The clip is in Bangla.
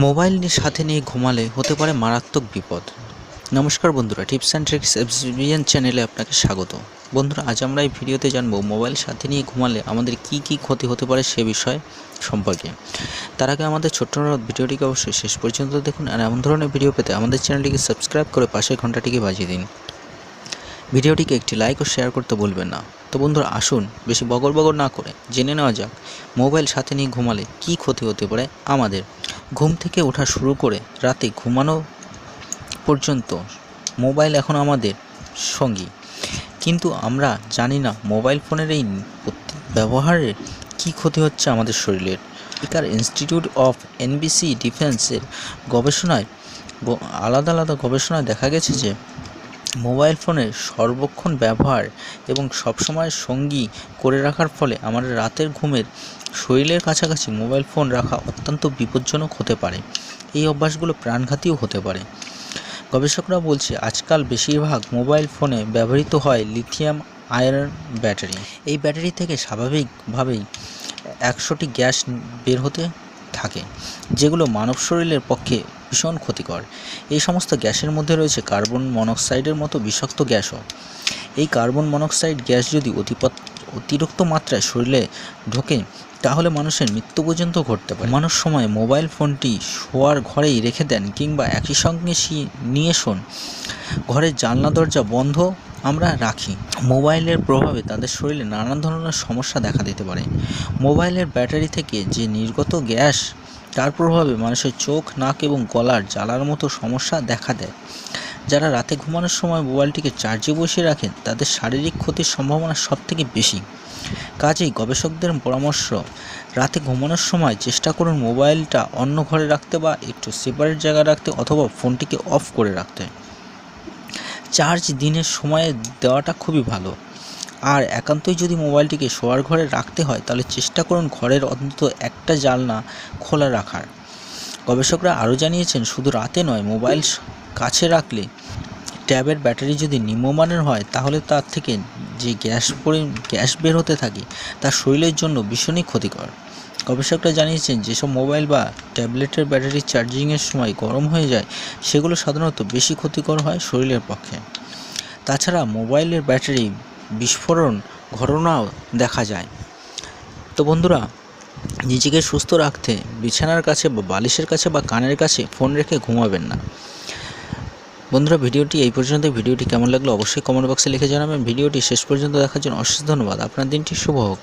মোবাইল সাথে নিয়ে ঘুমালে হতে পারে মারাত্মক বিপদ। নমস্কার বন্ধুরা, টিপস অ্যান্ড ট্রিক্স এক্সপিরিয়েন্স চ্যানেলে আপনাকে স্বাগত। বন্ধুরা, আজ আমরা এই ভিডিওতে জানবো মোবাইল সাথে নিয়ে ঘুমালে আমাদের কি ক্ষতি হতে পারে সে বিষয় সম্পর্কে। তার আগে আমাদের ছোট্ট ভিডিওটিকে অবশ্যই শেষ পর্যন্ত দেখুন, আর এমন ধরনের ভিডিও পেতে আমাদের চ্যানেলটিকে সাবস্ক্রাইব করে পাশের ঘন্টাটিকে বাজিয়ে দিন। ভিডিওটিকে একটি লাইক ও শেয়ার করতে ভুলবেন না। তো বন্ধুরা, আসুন বেশি বগর না করে জেনে নেওয়া যাক মোবাইল সাথে নিয়ে ঘুমালে কি ক্ষতি হতে পারে আমাদের। ঘুম থেকে ওঠা শুরু করে রাতে ঘুমানো পর্যন্ত মোবাইল এখন আমাদের সঙ্গী, কিন্তু আমরা জানি না মোবাইল ফোনের এই ব্যবহারের কি ক্ষতি হচ্ছে আমাদের শরীরের। আমেরিকার ইনস্টিটিউট অফ এনবিসি ডিফেন্সের গবেষণায় আলাদা গবেষণায় দেখা গেছে যে মোবাইল ফোনের সর্বক্ষণ ব্যবহার এবং সবসময় সঙ্গী করে রাখার ফলে আমাদের রাতের ঘুমের শরীরের কাছাকাছি মোবাইল ফোন রাখা অত্যন্ত বিপজ্জনক হতে পারে। এই অভ্যাসগুলো প্রাণঘাতীও হতে পারে। গবেষকরা বলছে, আজকাল বেশিরভাগ মোবাইল ফোনে ব্যবহৃত হয় লিথিয়াম আয়রন ব্যাটারি। এই ব্যাটারি থেকে স্বাভাবিকভাবেই 100টি গ্যাস বের হতে থাকে, যেগুলো মানব শরীরের পক্ষে ভীষণ ক্ষতিকর। এই সমস্ত গ্যাসের মধ্যে রয়েছে কার্বন মনোক্সাইডের মতো বিষাক্ত গ্যাসও। এই কার্বন মনোক্সাইড গ্যাস যদি অতিরিক্ত মাত্রায় শরীরে ঢোকে তাহলে মানুষের মৃত্যু পর্যন্ত ঘটতে পারে। ঘুমানোর সময় মোবাইল ফোনটি শোয়ার ঘরেই রেখে দেন কিংবা একই সঙ্গে নিয়ে শোন। ঘরের জানলা দরজা বন্ধ আমরা রাখি। মোবাইলের প্রভাবে তাদের শরীরে নানান ধরনের সমস্যা দেখা দিতে পারে। মোবাইলের ব্যাটারি থেকে যে নির্গত গ্যাস, তার প্রভাবে মানুষের চোখ, নাক এবং গলার জ্বালার মতো সমস্যা দেখা দেয়। যারা রাতে ঘুমানোর সময় মোবাইলটিকে চার্জে বসিয়ে রাখেন তাদের শারীরিক ক্ষতির সম্ভাবনা সবথেকে বেশি। কাজেই গবেষকদের পরামর্শ, রাতে ঘুমানোর সময় চেষ্টা করুন মোবাইলটা অন্য ঘরে রাখতে বা একটু সেপারেট জায়গায় রাখতে, অথবা ফোনটিকে অফ করে রাখতে। চার্জ দিনের সময়ে দেওয়াটা খুবই ভালো। আর একান্তই যদি মোবাইলটিকে শোয়ার ঘরে রাখতে হয় তাহলে চেষ্টা করুন ঘরের অন্তত একটা জানলা খোলা রাখার। গবেষকরা আরও জানিয়েছেন, শুধু রাতে নয়, মোবাইল কাছে রাখলে ট্যাবের ব্যাটারি যদি নিম্নমানের হয় তাহলে তার থেকে যে গ্যাস বের হতে থাকে তা শরীরের জন্য ভীষণই ক্ষতিকর। গবেষকরা জানিয়েছেন, যেসব মোবাইল বা ট্যাবলেটের ব্যাটারি চার্জিংয়ের সময় গরম হয়ে যায় সেগুলো সাধারণত বেশি ক্ষতিকর হয় শরীরের পক্ষে। তাছাড়া মোবাইলের ব্যাটারি বিস্ফোরণ ঘটনাও দেখা যায়। তো বন্ধুরা, নিজেকে সুস্থ রাখতে বিছানার কাছে বা বালিশের কাছে বা কানের কাছে ফোন রেখে ঘুমাবেন না। বন্ধুরা, ভিডিওটি এই পর্যন্ত। ভিডিওটি কেমন লাগলো অবশ্যই কমেন্ট বক্সে লিখে জানাবেন। ভিডিওটি শেষ পর্যন্ত দেখার জন্য অশেষ ধন্যবাদ। আপনার দিনটি শুভ হোক।